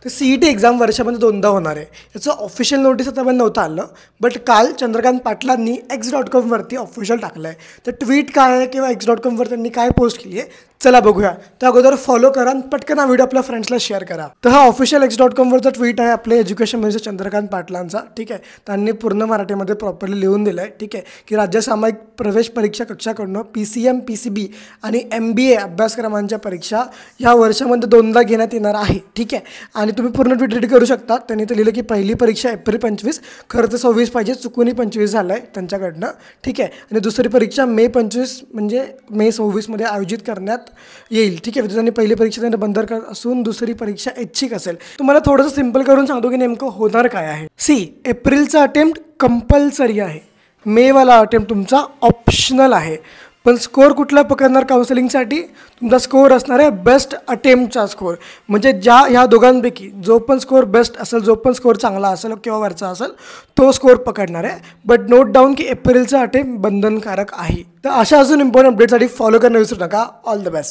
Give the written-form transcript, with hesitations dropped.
तर CET exam वर्षामध्ये 2दा होणार आहे. याचं ऑफिशियल नोटीस आतापर्यंत नव्हतं आलं, बट काल चंद्रकांत पाटलांनी x.com ऑफिशियल टाकलं आहे. तर ट्विट काय आहे किंवा x.com त्यांनी काय पोस्ट केली आहे चला बघूया. त्या अगोदर फॉलो करा आणि पटकन हा व्हिडिओ आपल्या फ्रेंड्सला शेअर करा. तर हा ऑफिशियल x.com ट्विट आहे आपले एज्युकेशन मिनिस्टर चंद्रकांत पाटलांचा. ठीक आहे, त्यांनी पूर्ण मराठीमध्ये प्रॉपरली लिहून दिलं आहे. ठीक आहे, की राज्य सामायिक प्रवेश परीक्षा कक्षाकडून PCM PCB आणि MBA अभ्यासक्रमांच्या परीक्षा या वर्षामध्ये 2दा घेण्यात येणार आहे. ठीक आहे, आणि तुम्ही पूर्ण ट्विट रीड करू शकता. त्यांनी तर लिहिलं की पहिली परीक्षा एप्रिल 25, खरं तर 26 पाहिजे, चुकूनही 25 झालं आहे त्यांच्याकडनं. ठीक आहे, आणि दुसरी परीक्षा मे 25 म्हणजे मे 26मध्ये आयोजित करण्यात येईल. ठीक आहे, त्यांनी पहिली परीक्षा त्यांना बंधनकारक असून दुसरी परीक्षा ऐच्छिक असेल. तुम्हाला थोडंसं सिंपल करून सांगतो की नेमकं होणार काय आहे. एप्रिलचा अटेम्प्ट कंपल्सरी आहे, मेवाला अटेम्प्ट तुमचा ऑप्शनल आहे. पण स्कोअर कुठला पकडणार काउन्सिलिंगसाठी? तुमचा स्कोअर असणार आहे बेस्ट अटेम्प्टचा स्कोअर. म्हणजे ह्या दोघांपैकी जो पण स्कोअर बेस्ट असेल, जो पण स्कोअर चांगला असेल किंवा वरचा असेल तो स्कोअर पकडणार आहे. बट नोट डाऊन की एप्रिलचा अटेम्प्ट बंधनकारक आहे. तर अशा अजून इम्पॉर्टंट अपडेटसाठी फॉलो करणं विसरू नका. All the best.